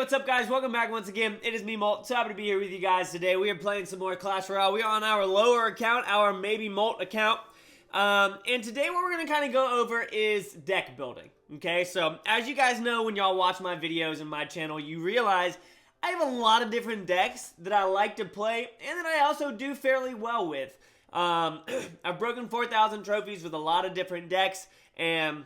what's up guys? Welcome back once again. It is me, Molt. So happy to be here with you guys today. We are playing some more Clash Royale. We are on our lower account, our maybe Molt account. And today what we're going to kind of go over is deck building. Okay, so as you guys know, when y'all watch my videos and my channel, you realize I have a lot of different decks that I like to play and that I also do fairly well with. I've broken 4,000 trophies with a lot of different decks, and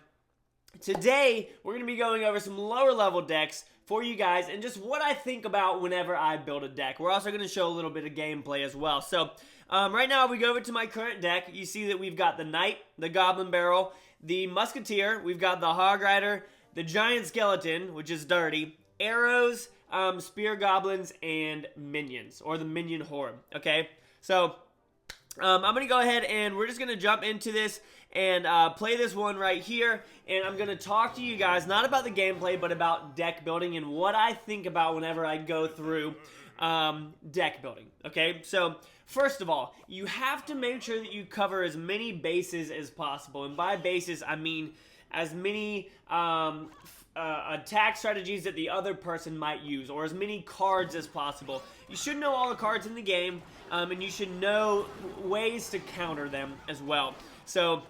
today we're going to be going over some lower level decks for you guys and just what I think about whenever I build a deck. We're also going to show a little bit of gameplay as well. So right now, if we go over to my current deck, you see that we've got the Knight, the Goblin Barrel, the Musketeer, we've got the Hog Rider, the Giant Skeleton, which is dirty, arrows, Spear Goblins, and Minions, or the Minion Horde, okay? So I'm going to go ahead and we're just going to jump into this and play this one right here, and I'm going to talk to you guys not about the gameplay but about deck building and what I think about whenever I go through deck building. Okay, so first of all, you have to make sure that you cover as many bases as possible, and by bases I mean as many attack strategies that the other person might use, or as many cards as possible. You should know all the cards in the game, and you should know ways to counter them as well. So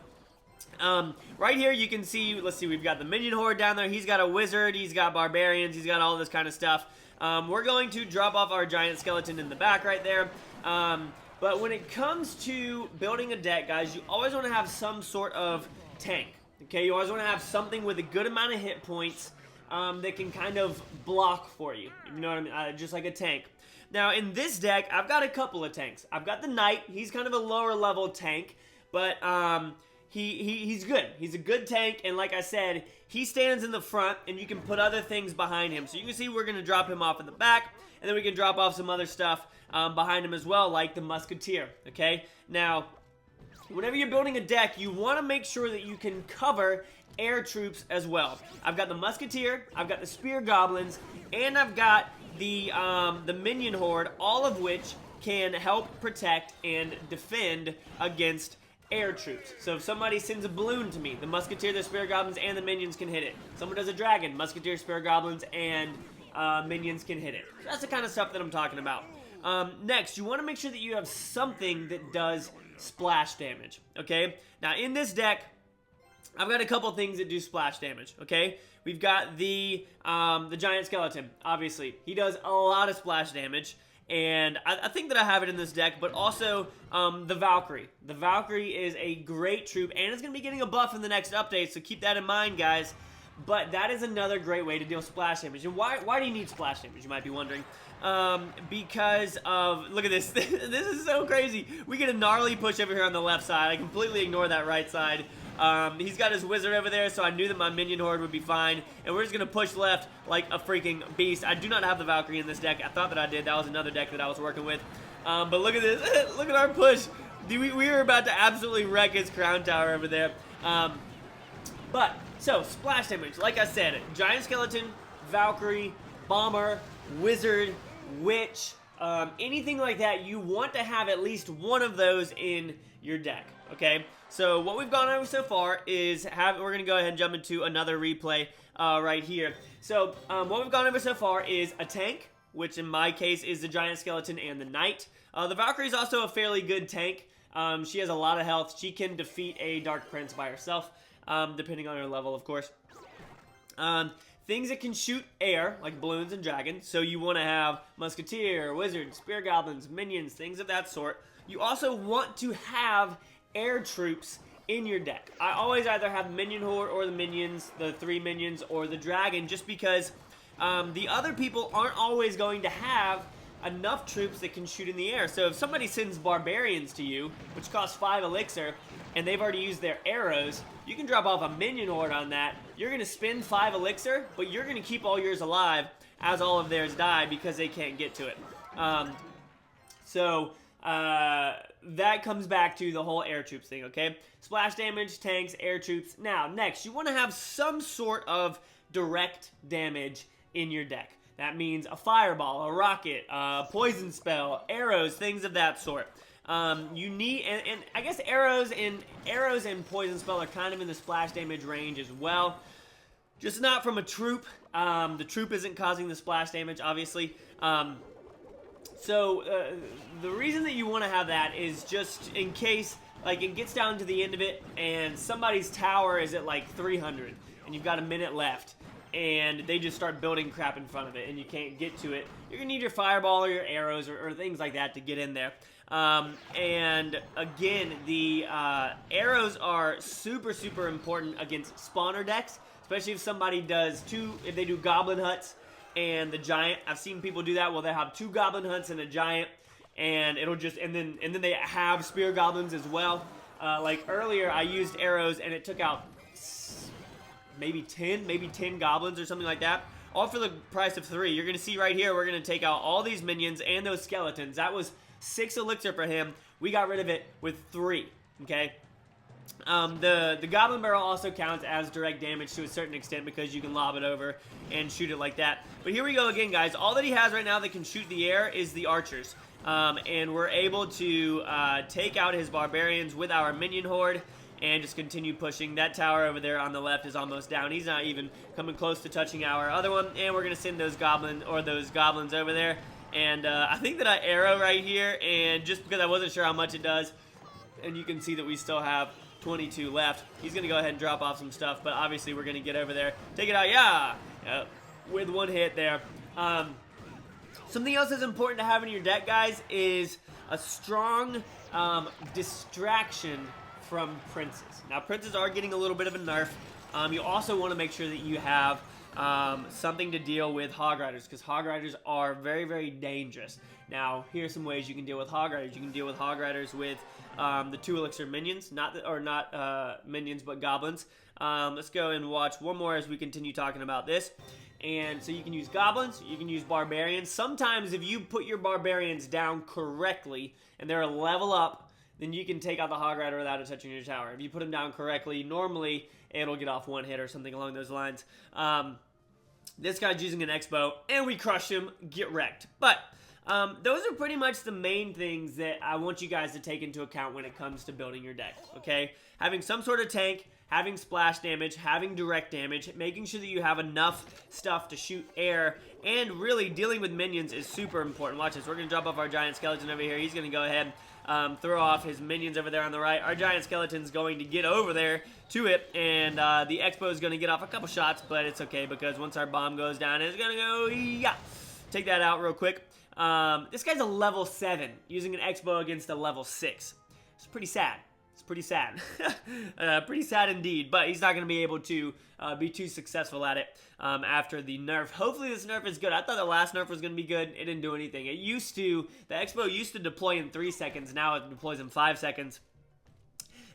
right here you can see, let's see, we've got the Minion Horde down there. He's got a Wizard, he's got Barbarians, he's got all this kind of stuff. We're going to drop off our Giant Skeleton in the back right there. But when it comes to building a deck, guys, you always want to have some sort of tank. Okay, you always want to have something with a good amount of hit points that can kind of block for you. You know what I mean? Just like a tank. Now, in this deck, I've got a couple of tanks. I've got the Knight. He's kind of a lower level tank, but he's good. He's a good tank, and like I said, he stands in the front, and you can put other things behind him. So you can see we're going to drop him off in the back, and then we can drop off some other stuff behind him as well, like the Musketeer, okay? Now, whenever you're building a deck, you want to make sure that you can cover air troops as well. I've got the Musketeer, I've got the Spear Goblins, and I've got the Minion Horde, all of which can help protect and defend against air troops. So if somebody sends a balloon to me, the Musketeer, the Spear Goblins, and the Minions can hit it. Someone does a dragon, Musketeer, Spear Goblins, and Minions can hit it. So that's the kind of stuff that I'm talking about. Next, you want to make sure that you have something that does splash damage, okay? Now, in this deck, I've got a couple things that do splash damage, okay? We've got the Giant Skeleton, obviously. He does a lot of splash damage, and I think that I have it in this deck, but also the Valkyrie. The Valkyrie is a great troop, and it's going to be getting a buff in the next update, so keep that in mind, guys. But that is another great way to deal splash damage. And why do you need splash damage, you might be wondering? Because of, look at this. This is so crazy. We get a gnarly push over here on the left side. I completely ignore that right side. He's got his Wizard over there, so I knew that my Minion Horde would be fine. And we're just going to push left like a freaking beast. I do not have the Valkyrie in this deck. I thought that I did. That was another deck that I was working with. But look at this. Look at our push. We were about to absolutely wreck his Crown Tower over there. So, splash damage. Like I said, Giant Skeleton, Valkyrie, Bomber, Wizard, Witch, anything like that, you want to have at least one of those in your deck, okay? So what we've gone over so far is we're going to go ahead and jump into another replay right here. So what we've gone over so far is a tank, which in my case is the Giant Skeleton and the Knight. The Valkyrie is also a fairly good tank. She has a lot of health. She can defeat a Dark Prince by herself, depending on her level, of course. Things that can shoot air, like balloons and dragons. So you want to have Musketeer, Wizard, Spear Goblins, Minions, things of that sort. You also want to have air troops in your deck. I always either have Minion Horde or the Minions, the 3 Minions, or the Dragon, just because the other people aren't always going to have enough troops that can shoot in the air. So if somebody sends Barbarians to you, which costs 5 elixir, and they've already used their arrows, you can drop off a Minion Horde on that. You're going to spend 5 elixir, but you're going to keep all yours alive as all of theirs die because they can't get to it. That comes back to the whole air troops thing, okay? Splash damage, tanks, air troops. Now, next, you want to have some sort of direct damage in your deck. That means a fireball, a rocket, a poison spell, arrows, things of that sort. You need, and I guess arrows and poison spell are kind of in the splash damage range as well. Just not from a troop. The troop isn't causing the splash damage, obviously. So the reason that you want to have that is just in case, like, it gets down to the end of it and somebody's tower is at like 300 and you've got a minute left and they just start building crap in front of it and you can't get to it. You're gonna need your fireball or your arrows or things like that to get in there. And again, the arrows are super important against spawner decks, especially if somebody does if they do goblin huts and the giant. I've seen people do that. Well, they have 2 goblin huts and a giant, and it'll just and then they have spear goblins as well. Like earlier, I used arrows and it took out maybe 10 goblins or something like that, all for the price of 3. You're gonna see right here, we're gonna take out all these minions and those skeletons. That was 6 elixir for him. We got rid of it with 3. Okay. The goblin barrel also counts as direct damage to a certain extent because you can lob it over and shoot it like that. But here we go again, guys. All that he has right now that can shoot the air is the archers. And we're able to take out his barbarians with our minion horde and just continue pushing. That tower over there on the left is almost down. He's not even coming close to touching our other one. And we're going to send those goblins over there. And I think that I arrow right here, and just because I wasn't sure how much it does, and you can see that we still have 22 left. He's going to go ahead and drop off some stuff, but obviously we're going to get over there. Take it out, yeah! With 1 hit there. Something else that's important to have in your deck, guys, is a strong distraction from princes. Now, princes are getting a little bit of a nerf. You also want to make sure that you have something to deal with hog riders, because hog riders are very dangerous. Now, here's some ways you can deal with hog riders. You can deal with hog riders with the 2 elixir minions, not minions, but goblins. Let's go and watch one more as we continue talking about this. And so you can use goblins, you can use barbarians. Sometimes if you put your barbarians down correctly and they're a level up, then you can take out the hog rider without it touching your tower. If you put them down correctly, normally it'll get off 1 hit or something along those lines. This guy's using an X-bow, and we crush him, get wrecked. But those are pretty much the main things that I want you guys to take into account when it comes to building your deck, okay? Having some sort of tank, having splash damage, having direct damage, making sure that you have enough stuff to shoot air, and really dealing with minions is super important. Watch this. We're going to drop off our giant skeleton over here. He's going to go ahead throw off his minions over there on the right. Our giant skeleton's going to get over there to it, and the Expo is going to get off a couple shots, but it's okay because once our bomb goes down, it's going to go, yeah. Take that out real quick. This guy's a level 7 using an Expo against a level 6. It's pretty sad. It's pretty sad. Pretty sad indeed, but he's not going to be able to be too successful at it after the nerf. Hopefully this nerf is good. I thought the last nerf was going to be good. It didn't do anything. It used to, the Expo used to deploy in 3 seconds. Now it deploys in 5 seconds.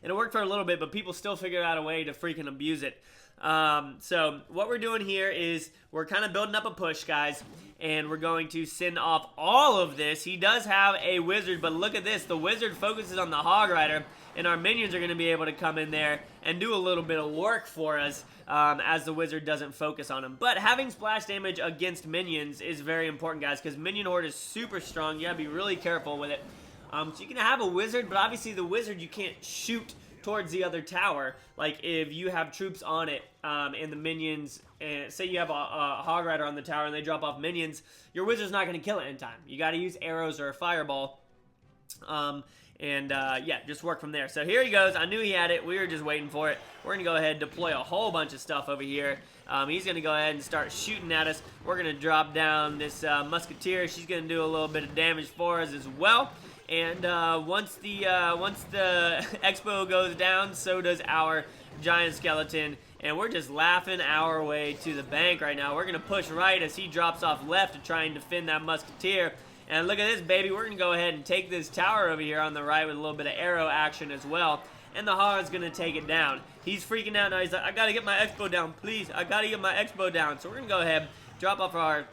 And it worked for a little bit, but people still figured out a way to freaking abuse it. So what we're doing here is we're kind of building up a push, guys, and we're going to send off all of this. He does have a wizard, but look at this. The wizard focuses on the hog rider, and our minions are going to be able to come in there and do a little bit of work for us as the wizard doesn't focus on him. But having splash damage against minions is very important, guys, because minion horde is super strong. You got to be really careful with it. So you can have a wizard, but obviously the wizard you can't shoot towards the other tower. Like if you have troops on it and the minions, say you have a hog rider on the tower and they drop off minions, your wizard's not going to kill it in time. You got to use arrows or a fireball. Yeah, just work from there. So here he goes. I knew he had it. We were just waiting for it. We're going to go ahead and deploy a whole bunch of stuff over here. He's going to go ahead and start shooting at us. We're going to drop down this musketeer. She's going to do a little bit of damage for us as well. And once the Expo goes down, so does our giant skeleton. And we're just laughing our way to the bank right now. We're going to push right as he drops off left to try and defend that musketeer. And look at this, baby. We're going to go ahead and take this tower over here on the right with a little bit of arrow action as well. And the hog's going to take it down. He's freaking out now. He's like, I got to get my Expo down, please. I got to get my Expo down. So we're going to go ahead, drop off our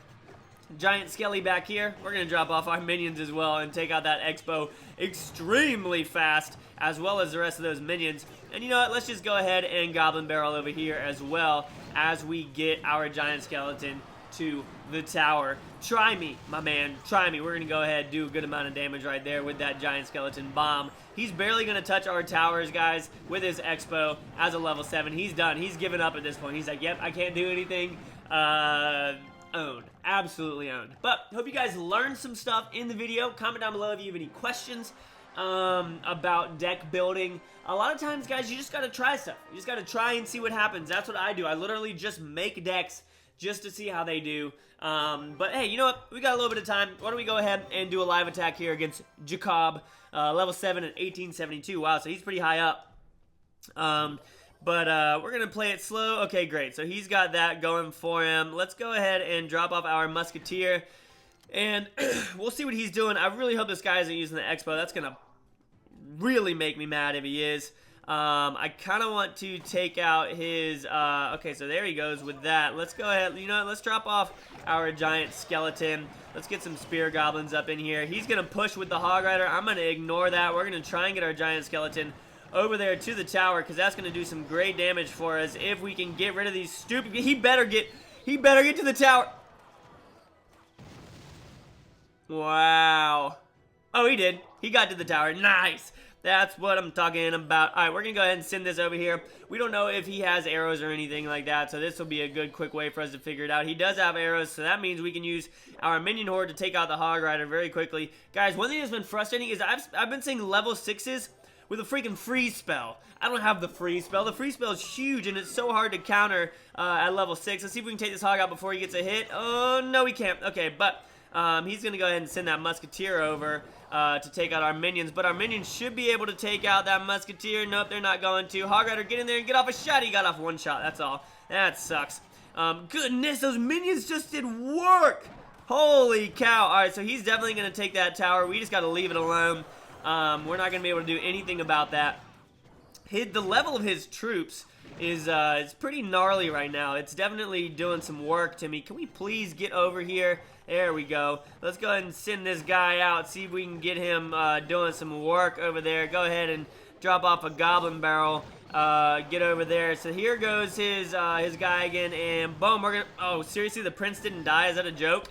giant skelly back here. We're going to drop off our minions as well and take out that Expo extremely fast, as well as the rest of those minions. And you know what? Let's just go ahead and goblin barrel over here as well as we get our giant skeleton to the tower. Try me, my man. Try me. We're going to go ahead and do a good amount of damage right there with that giant skeleton bomb. He's barely going to touch our towers, guys, with his Expo as a level 7. He's done. He's given up at this point. He's like, yep, I can't do anything. Owned. Absolutely owned. But hope you guys learned some stuff in the video. Comment down below if you have any questions about deck building. A lot of times, guys, you just got to try stuff. You just got to try and see what happens. That's what I do. I literally just make decks just to see how they do. But hey, you know what? We got a little bit of time. Why don't we go ahead and do a live attack here against Jacob, level 7 at 1872. Wow, so he's pretty high up. But we're going to play it slow. Okay, great. So he's got that going for him. Let's go ahead and drop off our Musketeer. And we'll see what he's doing. I really hope this guy isn't using the Expo. That's going to really make me mad if he is. I kind of want to take out his, okay, so there he goes with that. Let's go ahead, you know what, let's drop off our giant skeleton. Let's get some spear goblins up in here. He's going to push with the Hog Rider. I'm going to ignore that. We're going to try and get our giant skeleton over there to the tower, because that's going to do some great damage for us if we can get rid of these stupid, he better get to the tower. Wow. Oh, he did. He got to the tower. Nice. That's what I'm talking about. All right, we're going to go ahead and send this over here. We don't know if he has arrows or anything like that, so this will be a good, quick way for us to figure it out. He does have arrows, so that means we can use our minion horde to take out the Hog Rider very quickly. Guys, one thing that's been frustrating is I've been seeing level 6s with a freaking freeze spell. I don't have the freeze spell. The freeze spell is huge, and it's so hard to counter at level 6. Let's see if we can take this hog out before he gets a hit. Oh, no, we can't. Okay, but he's going to go ahead and send that Musketeer over to take out our minions. But our minions should be able to take out that Musketeer. Nope, they're not going to. Hog Rider, get in there and get off a shot. He got off one shot. That's all. That sucks. Goodness, those minions just did work. Holy cow. All right, so he's definitely going to take that tower. We just got to leave it alone. We're not going to be able to do anything about that. The level of his troops is it's pretty gnarly right now. It's definitely doing some work to me. Can we please get over here? There we go. Let's go ahead and send this guy out, see if we can get him doing some work over there. Go ahead and drop off a goblin barrel. Get over there. So here goes his guy again, and boom, we're gonna. Oh, seriously, the prince didn't die? Is that a joke?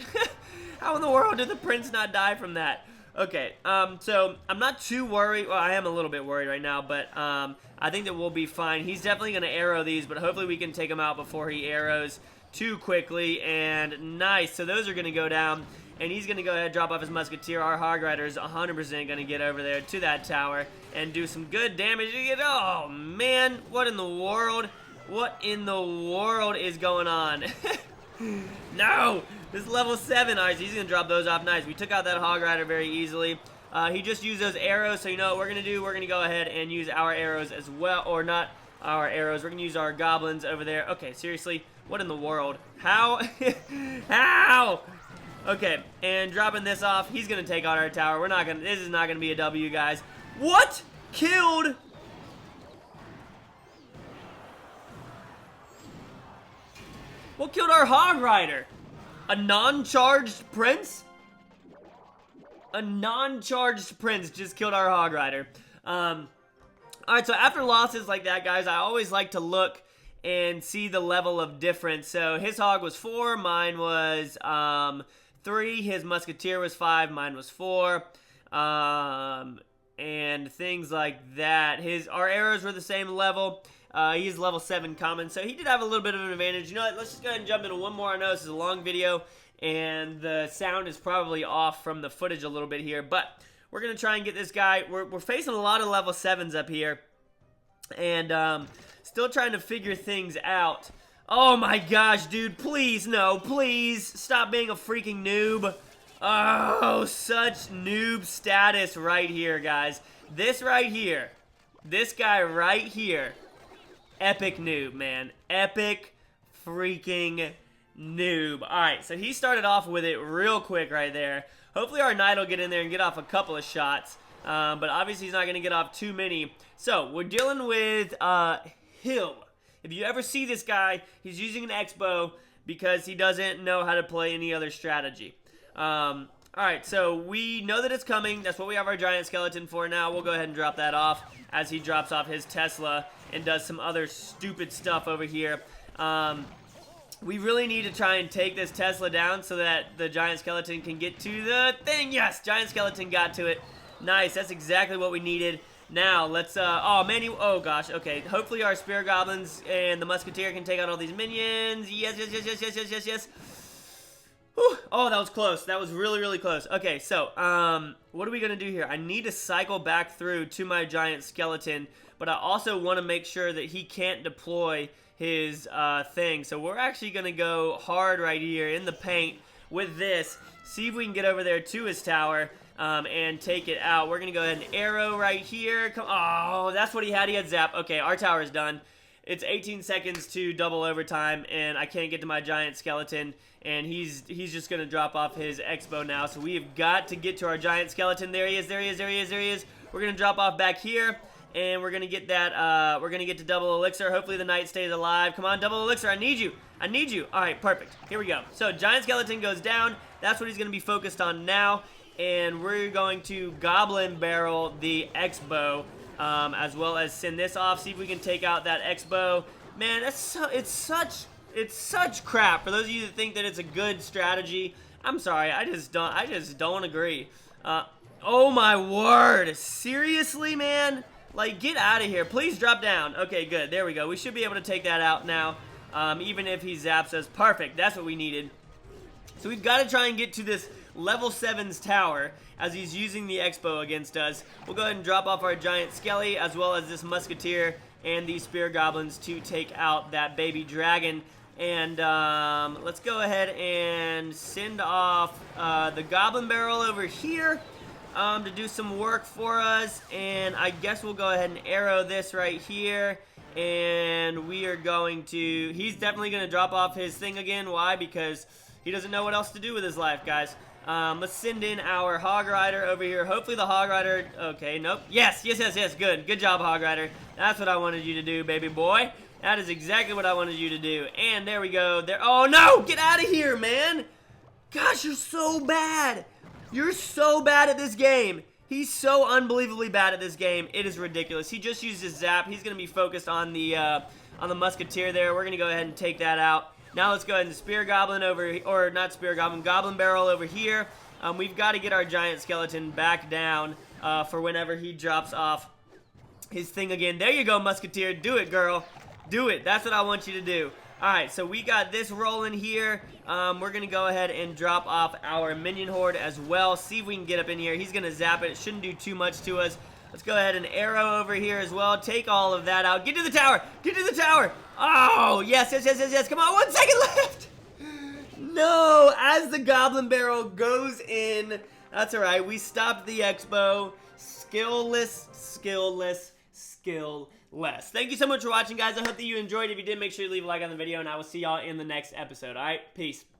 How in the world did the prince not die from that? Okay, so I'm not too worried. Well, I am a little bit worried right now, but I think that we'll be fine. He's definitely going to arrow these, but hopefully we can take him out before he arrows too quickly. And nice, so those are going to go down, and he's going to go ahead and drop off his Musketeer. Our Hog Rider is 100% going to get over there to that tower and do some good damage. Oh, man, what in the world? What in the world is going on? No! This is level 7. Alright, so he's going to drop those off. Nice. We took out that Hog Rider very easily. He just used those arrows, so you know what we're going to do? We're going to go ahead and use our arrows as well. Or not our arrows. We're going to use our goblins over there. Okay, seriously? What in the world? How? How? Okay, and dropping this off. He's going to take out our tower. We're not going to... This is not going to be a W, guys. What? Killed? What killed our Hog Rider? A non-charged prince? A non-charged prince just killed our Hog Rider. Alright, so after losses like that, guys, I always like to look and see the level of difference. So his hog was 4, mine was 3, his Musketeer was 5, mine was 4. And things like that. Our arrows were the same level. He's level 7 common, so he did have a little bit of an advantage. You know what, let's just go ahead and jump into one more. I know this is a long video, and the sound is probably off from the footage a little bit here, but we're going to try and get this guy. We're facing a lot of level 7s up here, and still trying to figure things out. Oh my gosh, dude, please, no, please, stop being a freaking noob. Oh, such noob status right here, guys. This right here, this guy right here, epic noob, man. Epic freaking noob. Alright, so he started off with it real quick right there. Hopefully our knight will get in there and get off a couple of shots. But obviously he's not going to get off too many. So, we're dealing with Hill. If you ever see this guy, he's using an Expo because he doesn't know how to play any other strategy. Alright, so we know that it's coming. That's what we have our giant skeleton for now. We'll go ahead and drop that off as he drops off his Tesla and does some other stupid stuff over here. We really need to try and take this Tesla down so that the giant skeleton can get to the thing. Yes, giant skeleton got to it. Nice, that's exactly what we needed. Now, let's, oh, man, oh, gosh, okay. Hopefully our spear goblins and the musketeer can take out all these minions. Yes, yes, yes, yes, yes, yes, yes, yes. Whew. Oh, that was close. That was really, really close. Okay, so, what are we going to do here? I need to cycle back through to my giant skeleton, but I also want to make sure that he can't deploy his thing. So we're actually going to go hard right here in the paint with this. See if we can get over there to his tower and take it out. We're going to go ahead and arrow right here. Come, oh, that's what he had. He had zap. Okay, our tower is done. It's 18 seconds to double overtime, and I can't get to my giant skeleton, and he's just going to drop off his Expo now. So we have got to get to our giant skeleton. There he is, there he is, there he is, there he is. We're going to drop off back here. And we're going to get that, we're going to get to double elixir. Hopefully the knight stays alive. Come on, double elixir. I need you. I need you. All right, perfect. Here we go. So giant skeleton goes down. That's what he's going to be focused on now. And we're going to goblin barrel the Expo, as well as send this off. See if we can take out that Expo. Man, it's such crap. For those of you that think that it's a good strategy, I'm sorry. I just don't agree. Oh my word. Seriously, man? Like, get out of here. Please drop down. Okay, good. There we go. We should be able to take that out now, even if he zaps us. Perfect. That's what we needed. So we've got to try and get to this level 7's tower as he's using the Expo against us. We'll go ahead and drop off our giant skelly as well as this musketeer and these spear goblins to take out that baby dragon. And let's go ahead and send off the goblin barrel over here. To do some work for us, and I guess we'll go ahead and arrow this right here, and we are going to, he's definitely going to drop off his thing again. Why? Because he doesn't know what else to do with his life, guys. Let's send in our Hog Rider over here. Hopefully the Hog Rider, okay, nope, yes, good job, Hog Rider. That's what I wanted you to do, baby boy. That is exactly what I wanted you to do, and there we go. There, oh no, get out of here, man. Gosh, you're so bad. You're so bad at this game. He's so unbelievably bad at this game. It is ridiculous. He just used his zap. He's going to be focused on the musketeer there. We're going to go ahead and take that out. Now let's go ahead and spear goblin over, or not spear goblin, goblin barrel over here. We've got to get our giant skeleton back down for whenever he drops off his thing again. There you go, musketeer. Do it, girl. Do it. That's what I want you to do. Alright, so we got this rolling here. We're going to go ahead and drop off our minion horde as well. See if we can get up in here. He's going to zap it. It shouldn't do too much to us. Let's go ahead and arrow over here as well. Take all of that out. Get to the tower. Get to the tower. Oh, yes, yes, yes, yes, yes. Come on, 1 second left. No, as the goblin barrel goes in. That's alright. We stopped the Expo. Skillless, skillless, skillless. Thank you so much for watching, guys. I hope that you enjoyed. If you did, make sure you leave a like on the video, and I will see y'all in the next episode. All right, peace.